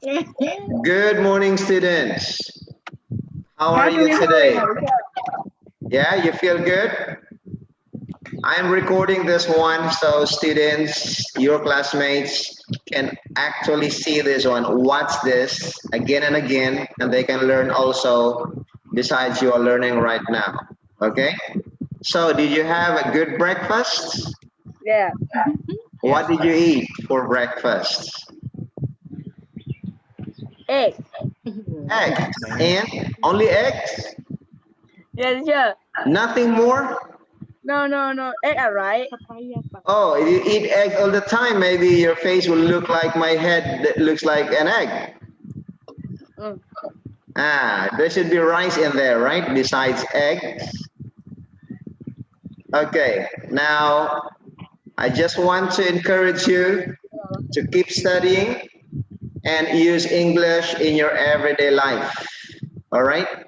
Good morning, students. How are you today? Yeah, you feel good? I'm recording this one so students, your classmates can actually see this one, watch this again and again, and they can learn also besides you are learning right now. Okay? So, did you have a good breakfast? Yeah. What did you eat for breakfast? Egg. Eggs. Mẹ. And only eggs? Yes, sure. Nothing more? No. Egg are right. Oh, if you eat egg all the time, maybe your face will look like my head that looks like an egg. Mm. There should be rice in there, right? Besides eggs. Okay, now I just want to encourage you to keep studying and use English in your everyday life. All right?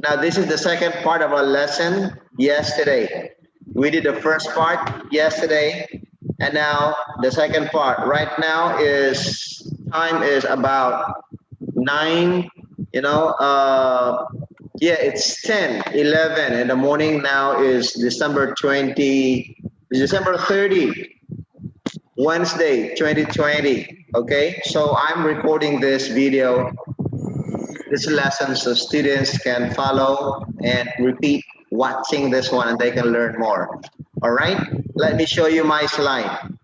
Now, this is the second part of our lesson yesterday. We did the first part yesterday, and now the second part. Right now is time is about 9, yeah, it's 10, 11 in the morning. Now is December 30, Wednesday, 2020. Okay, so I'm recording this video, this lesson, so students can follow and repeat watching this one and they can learn more. All right, let me show you my slide.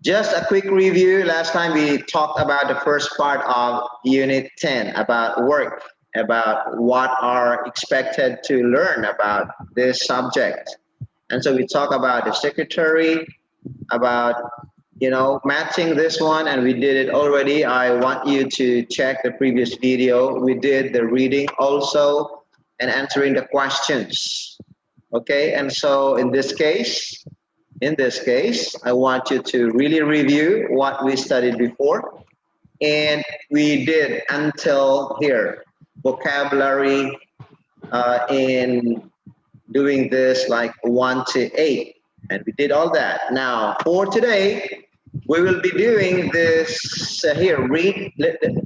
Just a quick review. Last time we talked about the first part of Unit 10 about work, about what are expected to learn about this subject. And so we talk about the secretary, about matching this one, and we did it already. I want you to check the previous video. We did the reading also and answering the questions. Okay, and so in this case, I want you to really review what we studied before. And we did until here, vocabulary in doing this like 1 to 8. And we did all that. Now, for today, we will be doing this here. Read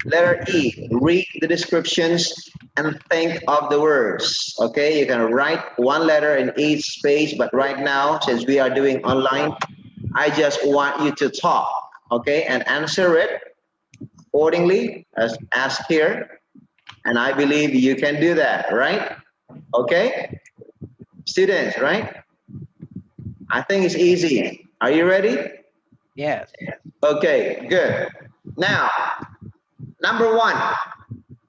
letter E. Read the descriptions and think of the words. Okay, you can write one letter in each page, but right now, since we are doing online, I just want you to talk, okay, and answer it accordingly as asked here. And I believe you can do that, right? Okay, students, right? I think it's easy. Are you ready? Yes. Okay, good. Now, number one,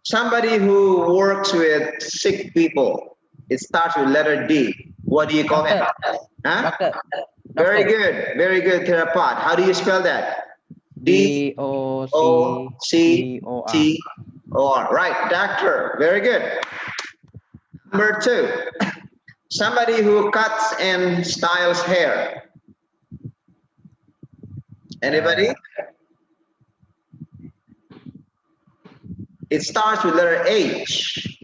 somebody who works with sick people. It starts with letter D. What do you call him? Doctor. Huh? Doctor. Very Doctor. good. Very good, Therapat. How do you spell that? D O C DOCTOR. T O R. Right, doctor. Very good. Number two, somebody who cuts and styles hair. Anybody? It starts with letter H.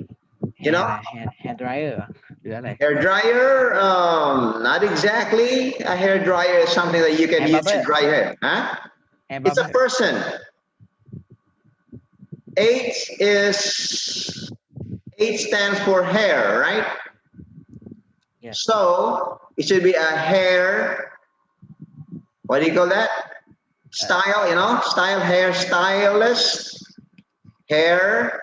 You know? Hair dryer. Đứa này. Hair dryer, not exactly. A hair dryer is something that you can Hair use to barber. dry hair. Huh? Hair It's a barber. person. H stands for hair, right? Yes. So it should be a hair. What do you call that? Style, style, hair stylist. Hair,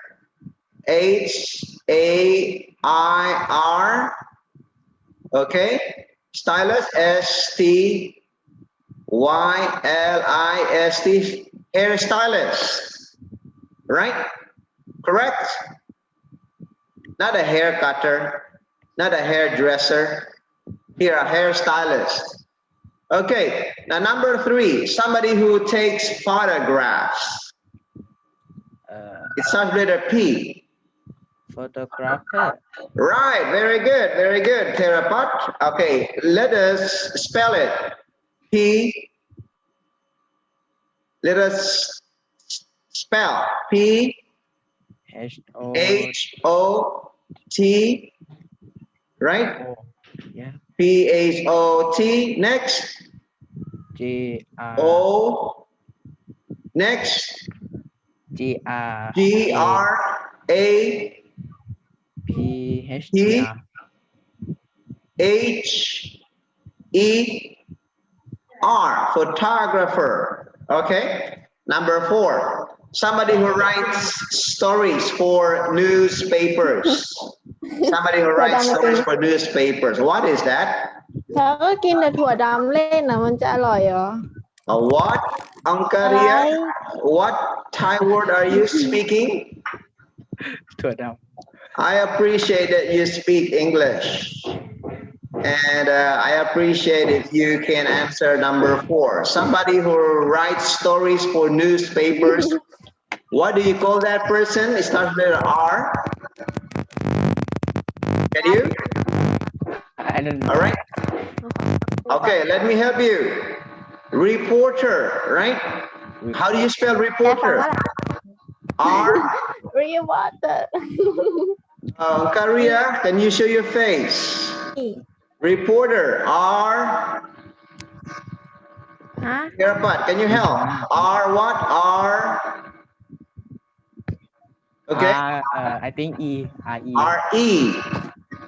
HAIR. Okay, stylist, STYLIST, hair stylist, right? Correct? Not a hair cutter, not a hairdresser. Here, a hairstylist. Okay, now number three, somebody who takes photographs. It starts with letter P. Photographer. Right, very good, Therapat. Okay, let us spell it. Let us spell P HO. H-O-T, right? Yeah. P-H-O-T, next. GR. O, next. G R G R A P H E R. H E R, photographer. Okay. Number 4, somebody who writes stories for newspapers. Somebody who writes stories for newspapers. What is that? ถ้าก็กินแต่ถั่วดำเล่นนะมันจะอร่อยเหรอ What? Ankaria? What Thai word are you speaking? ถั่วด I appreciate that you speak English. And I appreciate if you can answer number 4. Somebody who writes stories for newspapers. What do you call that person? It starts with R. Can you? I don't know. All right. Okay, let me help you. Reporter, right? How do you spell แต่ฟัง reporter? ว่า R. reporter Karia, can you show your face? Reporter, R. ฮะ Kirapat, can you help? R what? R. Okay. I think E R E R E.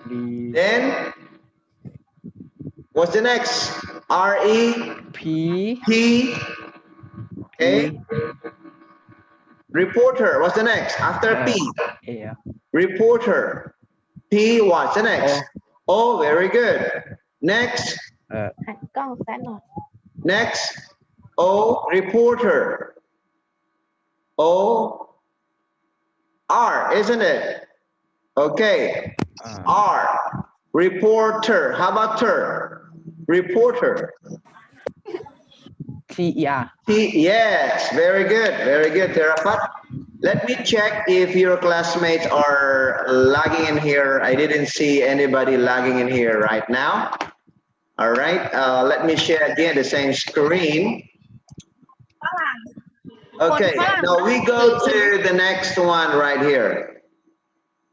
D Then what's the next? R E P P. Okay. Reporter. What's the next? After P. A Reporter. P. What's the next? Oh, very good. Next. หันกล้องแฟนหน่อย Next. O. Reporter. O. R. Isn't it? Okay. R. Reporter. How about her? Reporter. C E R. Yes, very good, Terapat. Let me check if your classmates are logging in here. I didn't see anybody logging in here right now. All right, let me share again the same screen. Okay, now we go to the next one right here.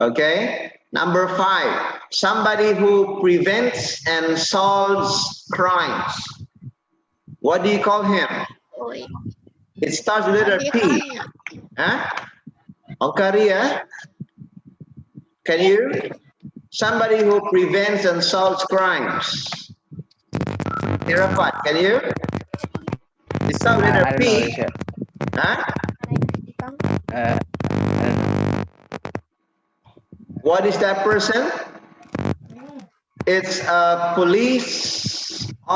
Okay, number 5, somebody who prevents and solves crimes. What do you call him? โอ้ย It starts with letter ที่ P. เขาเนี่ย Huh? Onkaria? Can you? Somebody who prevents and solves crimes. Tirapat, can you? It starts with I letter don't P. know. Teacher. Huh? ที่กล้อง I don't know. What is that person? It's a police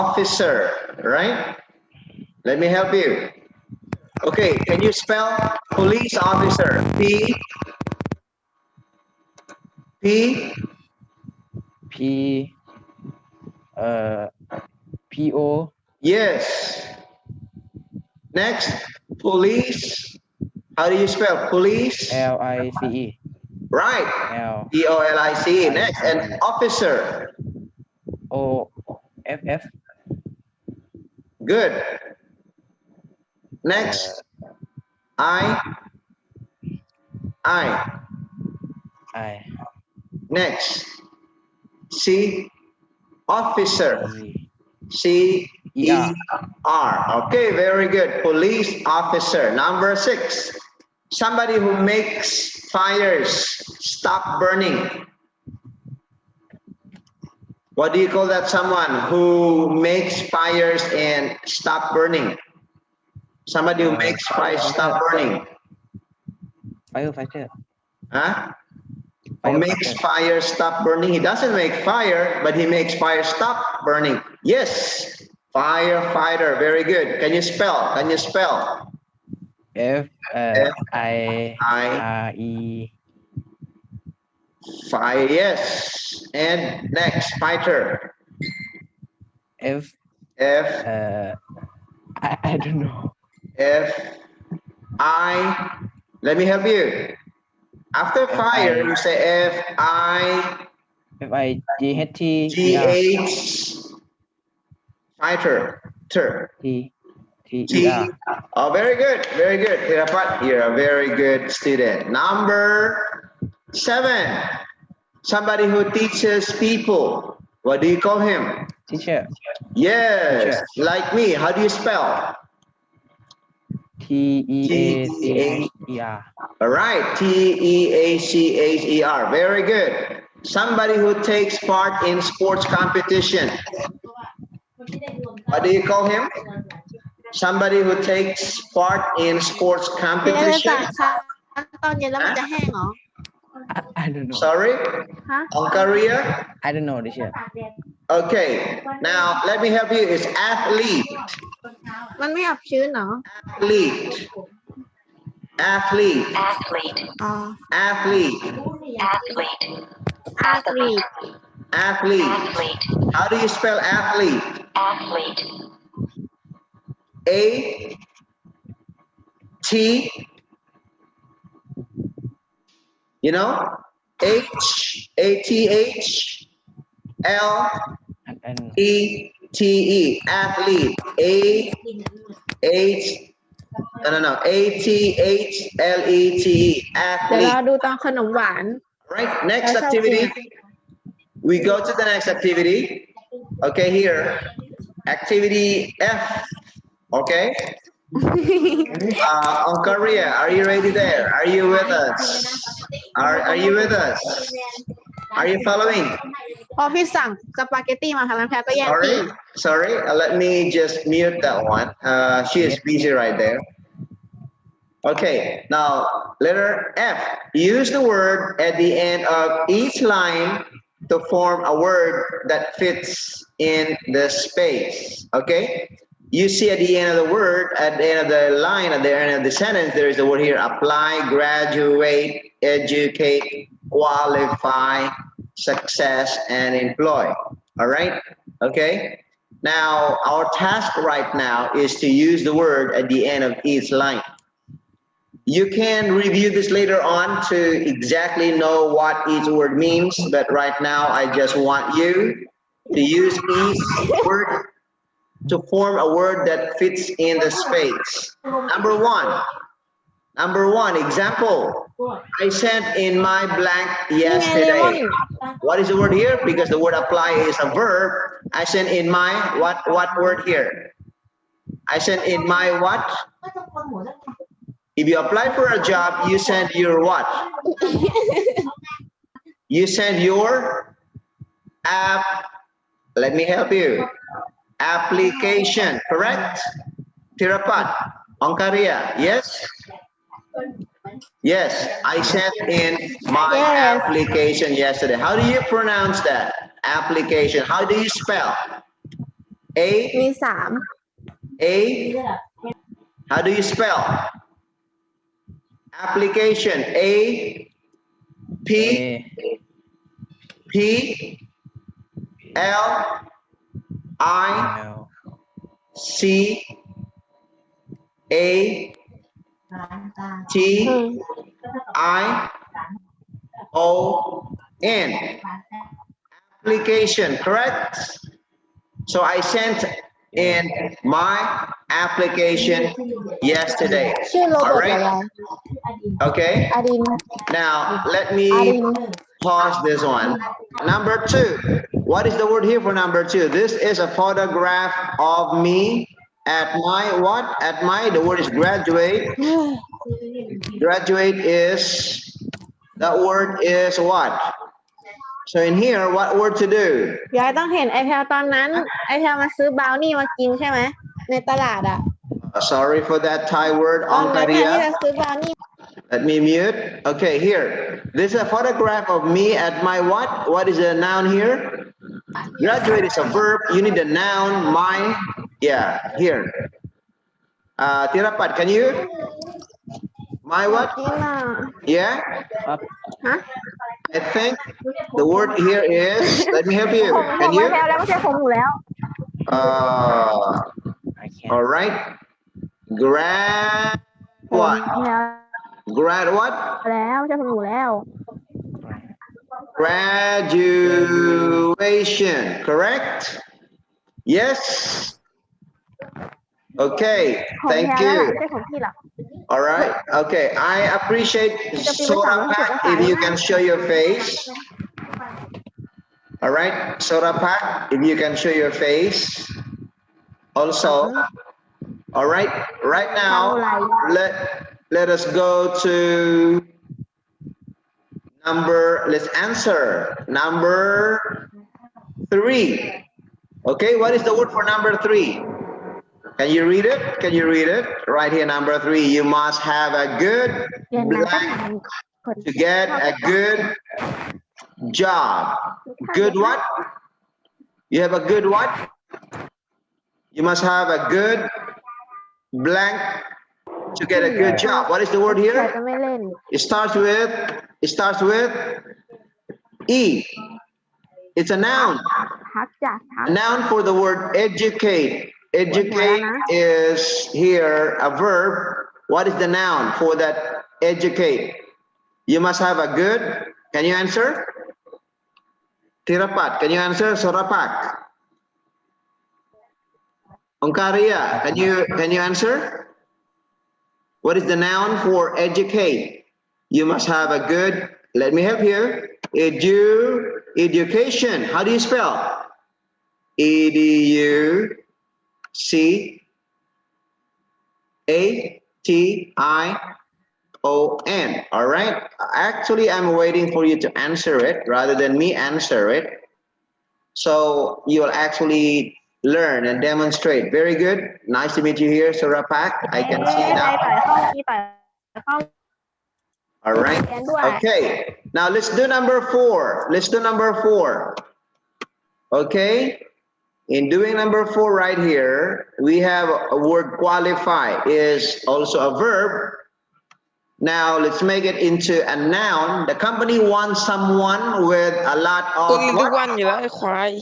officer, right? Let me help you. Okay, can you spell police officer? P P P O Yes. Next, police. How do you spell police? L I C E Right. L Police. Next, and officer. O F F Good. Next, I. I Next, C. Officer. C E R. Okay, very good. Police officer. Number 6. Somebody who makes fires stop burning. What do you call that? Someone who makes fires and stop burning. Somebody who makes fires stop burning. Firefighter. Huh? Who makes fire stop burning? He doesn't make fire, but he makes fire stop burning. Yes, firefighter. Very good. Can you spell? F I R E Fire. Yes. And next, fighter. F F I don't know. F I. Let me help you. After fire, you say F I F I G H T G H. Fighter. T T T. E R. Oh, very good. Thirapat, you're a very good student. Number 7. Somebody who teaches people. What do you call him? Teacher. Yes, Teacher. like me. How do you spell? T T-E-A-C-H-E-R. All right, Teacher. Very good. Somebody who takes part in sports competition. What do you call him? Somebody who takes part in sports เรียนศา competition. สตร์ค่ะตอนเย็นแล้วมันจะแห้งเหรอ I don't know. Sorry, ฮะ Onkaria. I don't know, teacher. Okay, now let me help you. It's athlete, มันไม่อับชื้นเหรอ athlete, athlete, athlete, อ๋อ athlete, athlete, athlete athlete. athlete, How do you spell athlete? athlete, A T, you know, H L And E T E, athlete. ATHLETE, เดี๋ยวรอ athlete. ดูตอนขนมหวาน Right, next That's activity. okay. We go to the next activity. Okay, here, activity F. Okay. Onkaria, are you ready there? Are you with us? Are you with us? Are you following? พอพี่สั่งสปาเกตตี้มาค่ะน้ำแพรก็แย่งพี่ Sorry. Let me just mute that one. She is busy right there. Okay, now letter F. Use the word at the end of each line to form a word that fits in the space. Okay? You see at the end of the word, at the end of the line, at the end of the sentence, there is the word here: apply, graduate, educate, qualify, success, and employ. All right? Okay? Now, our task right now is to use the word at the end of each line. You can review this later on to exactly know what each word means, but right now I just want you to use each word to form a word that fits in the space. Number one, example. I sent in my blank yesterday. What is the word here? Because the word apply is a verb. I sent in my, what word here? I sent in my what? If you apply for a job, you send your what? You send your app. Let me help you. Application, correct? Tirapat, Onkaria, yes? Yes, I sent in my Yes. application yesterday. How do you pronounce that? Application. How do you spell? มี A, สาม A. How do you spell? Application. A, P, P, L, I, L C, A, T, I, O, N. Application, correct? So I sent in my application yesterday. ชื่อโรเบิ All ร์ตอะไร right? Okay. อาริน Now let อาริ me น pause this one. Number two. What is the word here for number two? This is a photograph of me at my what? At my, the word is graduate. Graduate is, that word is what? So in here, what word to do? ยายต้องเห็นไอแพลตอนนั้น ไอแพลมาซื้อบราวนี่มากินใช่ไหม ในตลาดอ่ะ Sorry for that Thai word, ตอนนั้นน่ะที่เรา Onkaria. ซื้อบราวนี่ Let me mute. Okay, here. This is a photograph of me at my what? What is the noun here? Graduate is a verb. You need the noun, my. Yeah, here. Tirapat, can you? My what? นี่ล่ะ Yeah? ฮะ I think the word here is, let me help you. ผม Can ไอ you? แพลแล้วไม่ใช่ผมหนูแล้ว I can't. All right. Grad ผม what? แพล Grad what? แล้วไม่ใช่ผมหนูแล้ว Graduation, correct? Yes? Okay, ผม thank แพลแล้วล่ะ you. ไม่ใช่ผมพี่หรอก All right, okay. I appreciate Soda Pack if you can show your face. All right, Soda Pack, if you can show your face. Also, All right. Right now, let us go to let's answer number 3. Okay, what is the word for number 3? Can you read it? Can you read it? Right here, number 3. You must have a good blank to get a good job. Good what? You have a good what? You must have a good blank to get a good job. What is the word จะ here? ไม่เล่น It starts with E. It's a noun. พักจ้ะพัก A noun for the word educate. Educate is here a verb. What is the noun for that educate? You must have a good. Can you answer? Tirapat, can you answer? Sorapak. Onkaria, can you answer? What is the noun for educate? You must have a good. Let me help here. Education. How do you spell? Education. All right. Actually, I'm waiting for you to answer it rather than me answer it. So you'll actually learn and demonstrate. Very good. Nice to meet you here, Surapak. I can see you ใคร now. ต่อยเข้ามีต่อยเข้า All right. Okay. Now let's do number 4. Let's do number 4. Okay. In doing number 4 right here, we have a word qualify is also a verb. Now let's make it into a noun. The company wants someone with a lot กูเรียน of ทุก what? วันอยู่แล้วไอ้ควาย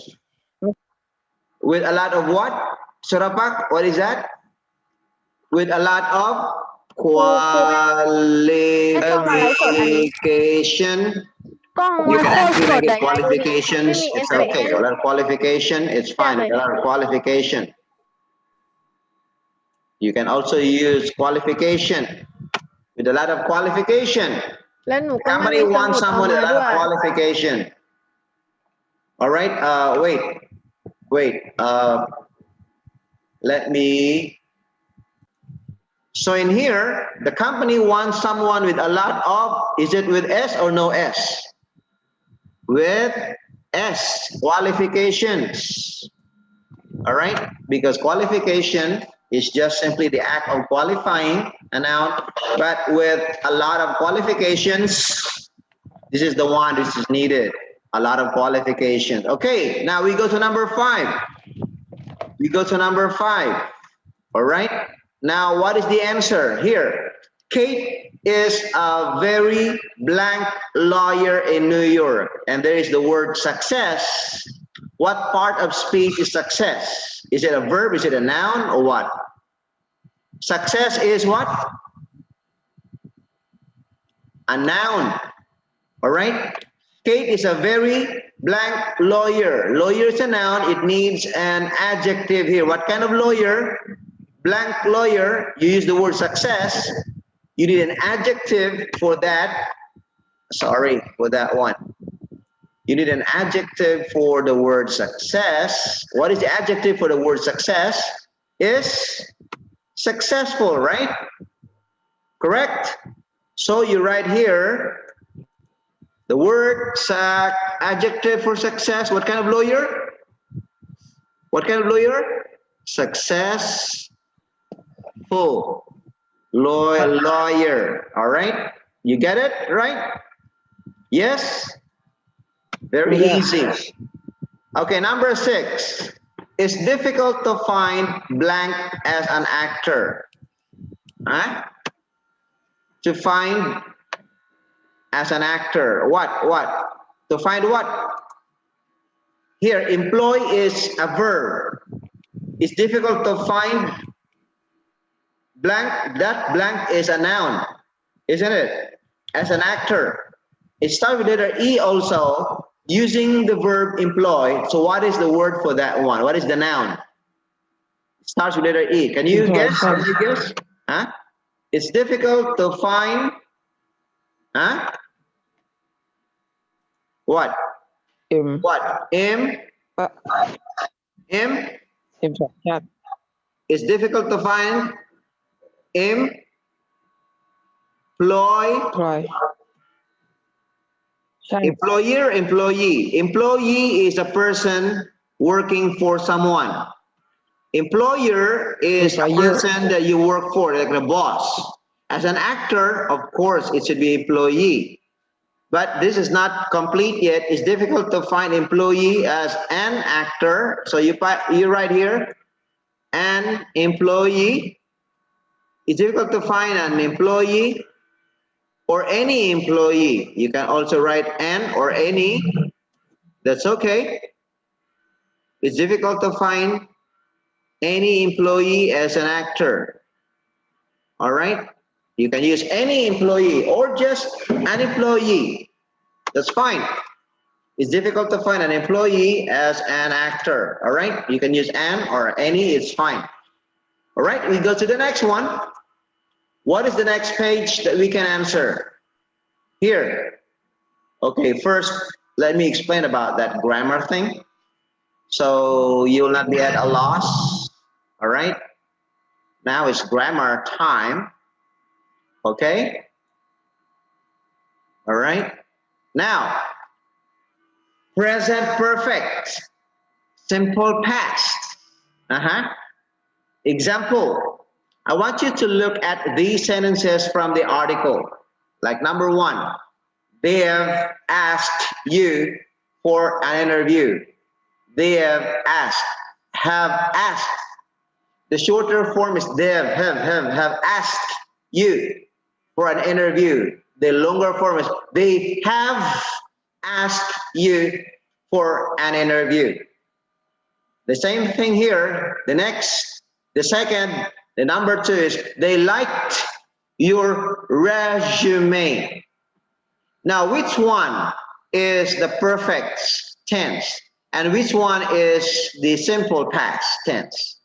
With a lot of what? Surapak, what is that? With a lot of qualification. กล้อง You มัน can โคตร actually สด make แต่ it ยังไม่ qualifications. มี It's okay. A lot of qualification. It's fine. A lot of qualification. You can also use qualification. With a lot of qualification. แล้วหนูก็ไม่ Somebody มีสมุ wants ดเอา someone with มา a lot ด้ of วย qualification. All right. Wait. Let me. So in here, the company wants someone with a lot of. Is it with S or no S? With S. Qualifications. All right. Because qualification is just simply the act of qualifying a noun, but with a lot of qualifications. This is the one which is needed. A lot of qualifications. Okay, now we go to number 5. We go to number 5. All right. Now, what is the answer here? Kate is a very blank lawyer in New York, and there is the word success. What part of speech is success? Is it a verb? Is it a noun or what? Success is what? A noun. All right. Kate is a very blank lawyer. Lawyer is a noun. It needs an adjective here. What kind of lawyer? Blank lawyer. You use the word success. You need an adjective for that. Sorry for that one. You need an adjective for the word success. What is the adjective for the word success? Is successful, right? Correct? So you write here the word adjective for success. What kind of lawyer? What kind of lawyer? Successful. Lawyer. All right? You get it? Right? Yes? Very easy. Okay, number 6. It's difficult to find blank as an actor. Huh? To find as an actor. What? To find what? Here, employ is a verb. It's difficult to find blank. That blank is a noun, isn't it? As an actor. It starts with letter E also, using the verb employ. So what is the word for that one? What is the noun? It starts with letter E. Can you guess? Huh? It's difficult to find. Huh? What? M. What? M. เอ็มสองชาติ It's difficult to find employ. Troy. Employer, employee. Employee is a person working for someone. Employer is a Employer. person that you work for, like the boss. As an actor, of course, it should be employee. But this is not complete yet. It's difficult to find employee as an actor. So you write here, an employee. It's difficult to find an employee or any employee. You can also write an or any. That's okay. It's difficult to find any employee as an actor. All right? You can use any employee or just an employee. That's fine. It's difficult to find an employee as an actor. All right? You can use an or any, it's fine. All right, we go to the next one. What is the next page that we can answer? Here. Okay, first, let me explain about that grammar thing. So you will not be at a loss. All right? Now it's grammar time. Okay? All right? Now, present perfect, simple past. Example, I want you to look at these sentences from the article. Like number 1, they have asked you for an interview. They have asked, have asked. The shorter form is they have asked you for an interview. The longer form is they have asked you for an interview. The same thing here. The second, the number 2 is they liked your resume. Now, which one is the perfect tense and which one is the simple past tense?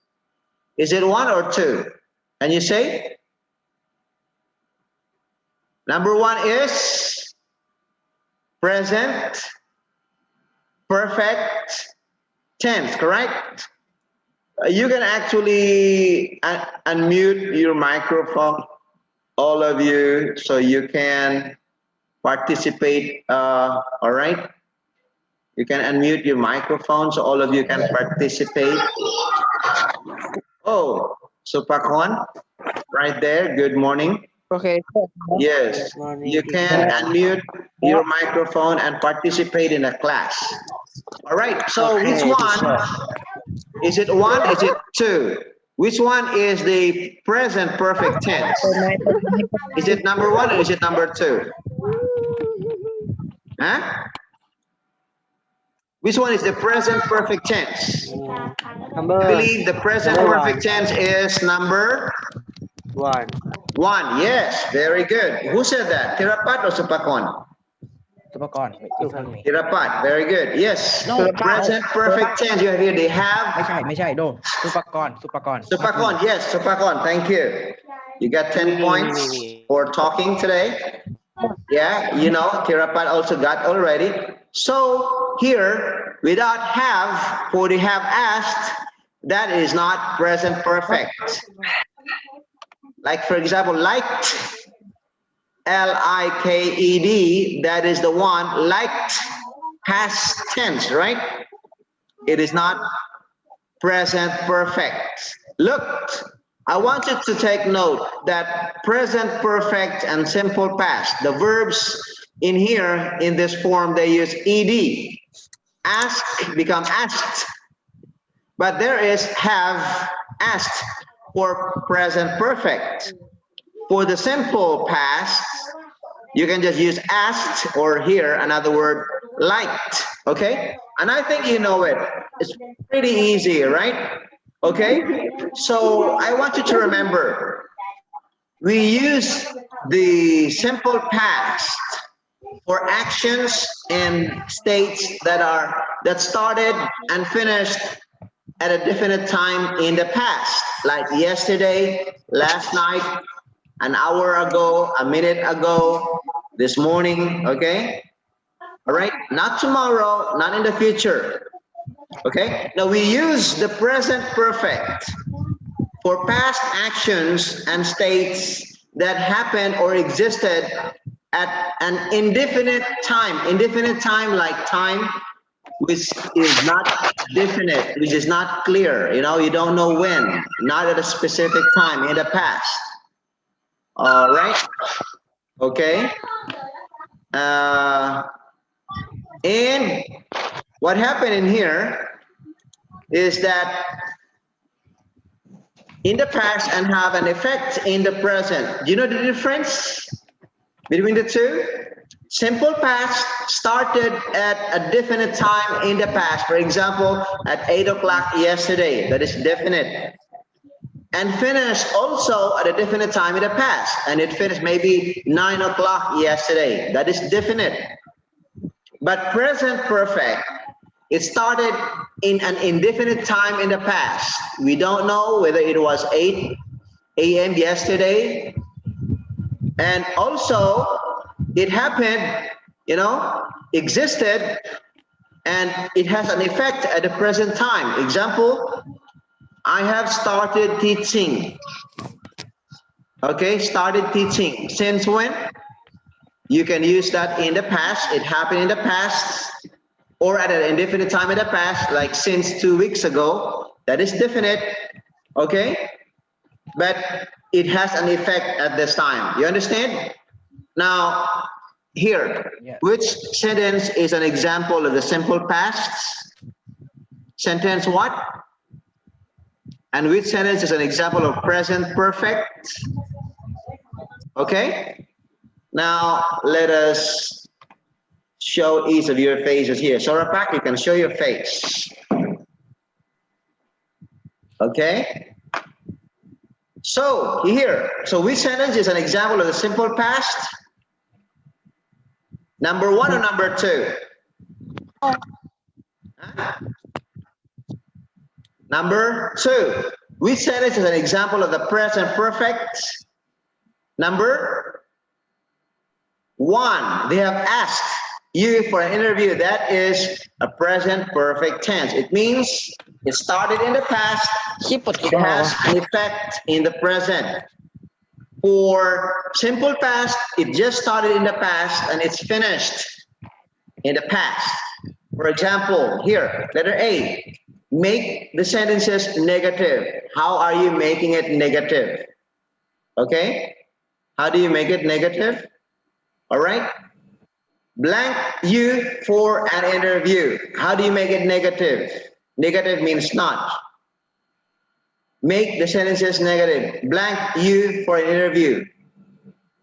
Is it 1 or 2? Can you say? Number 1 is present perfect tense, correct? You can actually unmute your microphone, all of you, so you can participate. All right? You can unmute your microphone so all of you can participate. Oh, Supakon, right there. Good morning. Okay. Yes, you can unmute your microphone and participate in the class. All right, so which one? Is it 1? Is it 2? Which one is the present perfect tense? Is it number 1 or is it number 2? Huh? Which one is the present perfect tense? I believe the present perfect tense is number 1. 1. Yes, very good. Who said that? Tirapat or Supakon? Supakon. Tirapat, very good. Yes, present perfect tense. You have here, they have. ไม่ใช่ no สุปกรณ์ Supakon, yes, Supakon, thank you. You got 10 points for talking today. Yeah, you know, Tirapat also got already. So here, without have, for they have asked, that is not present perfect. Like, for example, liked, L-I-K-E-D, that is the one, liked, past tense, right? It is not present perfect. Look, I want you to take note that present perfect and simple past, the verbs in here, in this form, they use ed. Ask become asked. But there is have asked for present perfect. For the simple past, you can just use asked or here another word liked, okay? And I think you know it. It's pretty easy, right? Okay? So I want you to remember, we use the simple past for actions and states that started and finished at a definite time in the past, like yesterday, last night, an hour ago, a minute ago, this morning, okay? All right, not tomorrow, not in the future, okay? Now we use the present perfect for past actions and states that happened or existed at an indefinite time like time which is not definite, which is not clear, you don't know when, not at a specific time in the past. All right, okay. And what happened in here is that in the past and have an effect in the present. Do you know the difference between the two? Simple past started at a definite time in the past. For example, at 8 o'clock yesterday, that is definite. And finished also at a definite time in the past. And it finished maybe 9 o'clock yesterday, that is definite. But present perfect, it started in an indefinite time in the past. We don't know whether it was 8 a.m. yesterday. And also, it happened, existed, and it has an effect at the present time. Example, I have started teaching. Okay, started teaching. Since when? You can use that in the past. It happened in the past, or at an indefinite time in the past, like since 2 weeks ago. That is definite. Okay, but it has an effect at this time. You understand? Now, here, Yeah. which sentence is an example of the simple past? Sentence what? And which sentence is an example of present perfect? Okay. Now, let us show each of your faces here. Sorapak, you can show your face. Okay. So here, which sentence is an example of the simple past? Number 1 or number 2? Huh? Number 2. Which sentence is an example of the present perfect? Number 1. They have asked you for an interview. That is a present perfect tense. It means it started in the past. It has an effect in the present. For simple past, it just started in the past and it's finished in the past. For example, here, letter A, make the sentences negative. How are you making it negative? Okay, how do you make it negative? All right, blank you for an interview. How do you make it negative? Negative means not. Make the sentences negative. Blank you for an interview.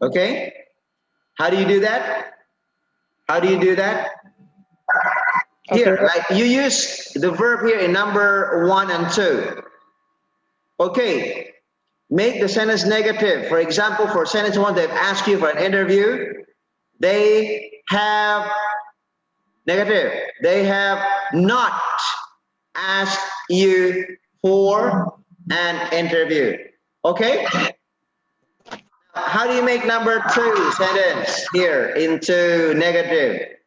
Okay? How do you do that? How do you do that? Here, like you use the verb here in number 1 and 2. Okay. Make the sentence negative. For example, for sentence 1, they've asked you for an interview. They have negative. They have not asked you for an interview. Okay? How do you make number 2 sentence here into negative?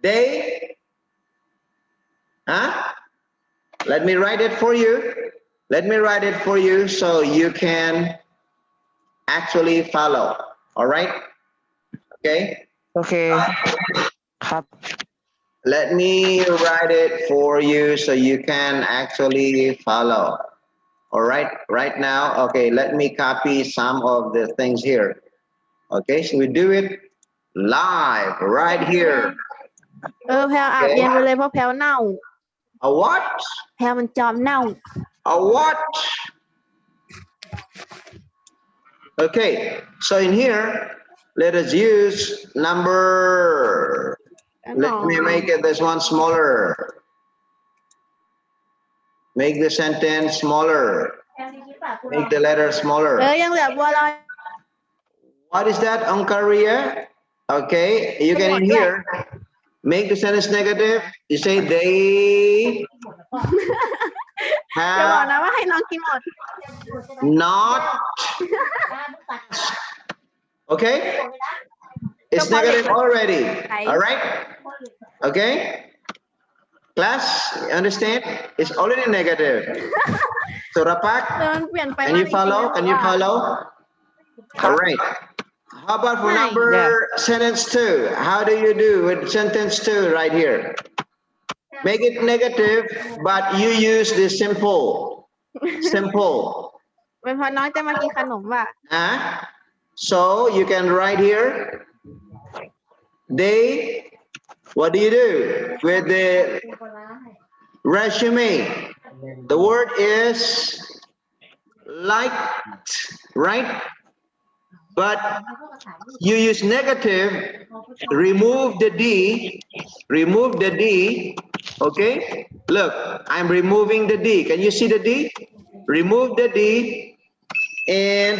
They, let me write it for you. Let me write it for you so you can actually follow. All right? Okay? Okay.ครับ. Let me write it for you so you can actually follow. All right, right now, okay, let me copy some of the things here. Okay, so we do it live right here. แพลวอาบเย็นไปเลยเพราะแพลวเน่า A what? แพลวมันจอมเน่า A what? Okay, so in here, let us use number, let me make it this one smaller. Make the sentence smaller. Make the letter smaller. ยังเหลือบัวลอย What is that, Ankaria? Okay, you can in here. Make the sentence negative. You say they จะบอก have นะว่าให้น้องกินหมด not. Okay? It's negative already. All right? Okay? Class, you understand? It's already negative. Surapak, แต่มันเปลี่ยนไป can you follow? Can you follow? All right. How about for number sentence 2? How do you do with sentence 2 right here? Make it negative, but you use the simple. Simple. เป็นเพราะน้องจะมากินขนมว่ะ So you can write here. They, what do you do with the resume? The word is liked, right? But you use negative, remove the D, okay? Look, I'm removing the D. Can you see the D? Remove the D and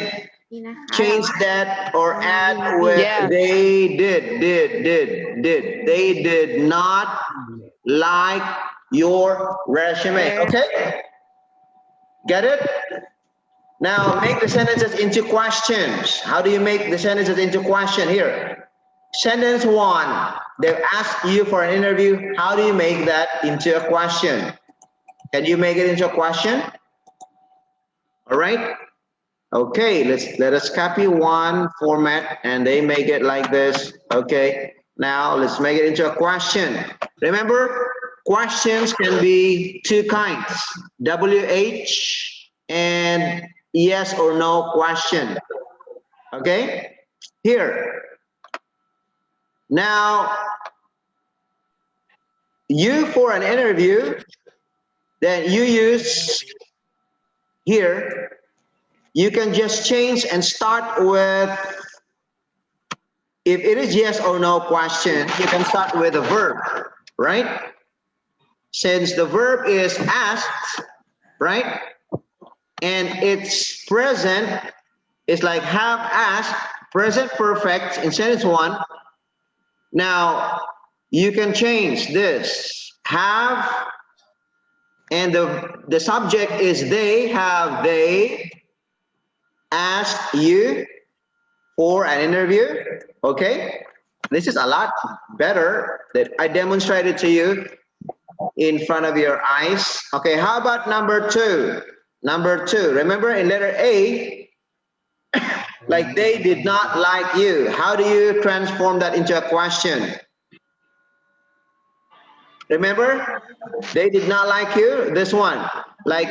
นี่นะคะ change that or add with they did. They did not like your resume, okay? Get it? Now make the sentences into questions. How do you make the sentences into question here? Sentence 1, they've asked you for an interview. How do you make that into a question? Can you make it into a question? All right. Okay, let us copy one format and they make it like this. Okay. Now let's make it into a question. Remember, questions can be two kinds, WH and yes or no question. Okay, here. Now, you for an interview, then you use here, you can just change and start with, if it is yes or no question, you can start with a verb, right? Since the verb is asked, right? And it's present, it's like have asked, present perfect in sentence 1. Now, you can change this, have, and the subject is they, have they asked you for an interview, okay? This is a lot better that I demonstrated to you in front of your eyes. Okay, how about number 2? Number 2, remember in letter A, like they did not like you. How do you transform that into a question? Remember, they did not like you, this one, like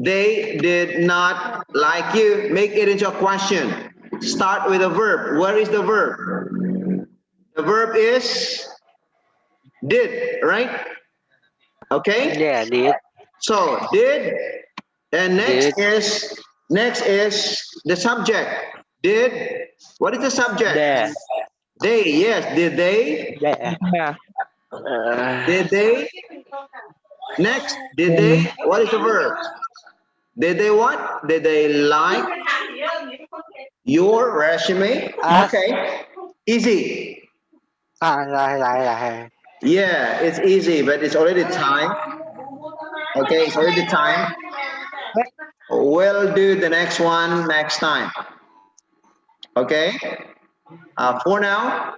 they did not like you, make it into a question. Start with a verb. Where is the verb? The verb is did, right? Okay. Yeah, did. So did, and next is the subject. Did, what is the subject? There. They, yes, did they? There. Did they? Next, did they? What is the verb? Did they what? Did they like your resume? Okay, easy. Yeah, it's easy, but it's already time. Okay, it's already time. We'll do the next one next time. Okay. For now,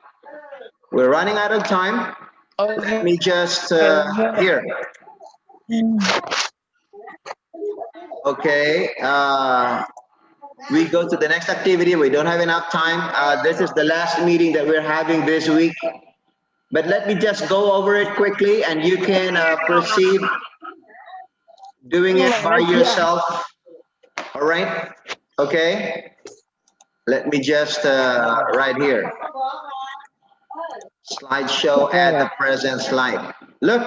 we're running out of time. Let me just here. Okay. We go to the next activity. We don't have enough time. This is the last meeting that we're having this week. But let me just go over it quickly and you can proceed doing it by yourself. All right. Okay. Let me just right here. Slideshow, add the present slide. Look,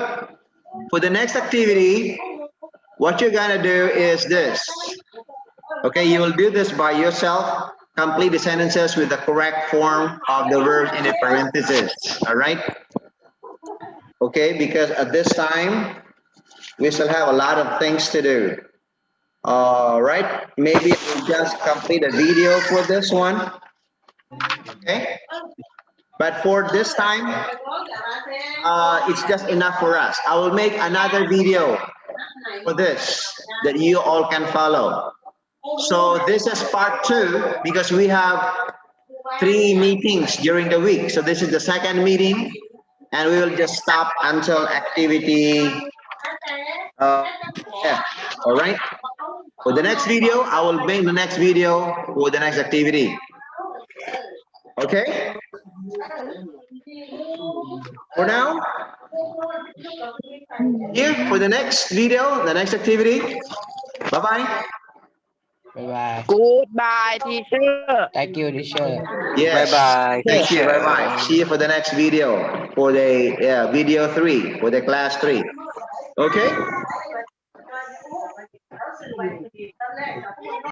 for the next activity, what you're gonna do is this. Okay, you will do this by yourself. Complete the sentences with the correct form of the verbs in the parentheses. All right. Okay, because at this time we still have a lot of things to do. All right, maybe we'll just complete a video for this one. Okay, but for this time, it's just enough for us. I will make another video for this that you all can follow. So this is part 2 because we have 3 meetings during the week. So this is the second meeting and we will just stop until activity F. All right. For the next video, I will bring the next video for the next activity. Okay? For now, here for the next video, the next activity. Bye-bye. Bye bye. Goodbye teacher Thank you, teacher. Yes. Bye-bye, Thank you. teacher. Bye-bye. See you for the next video, for the video 3, for the class 3. Okay?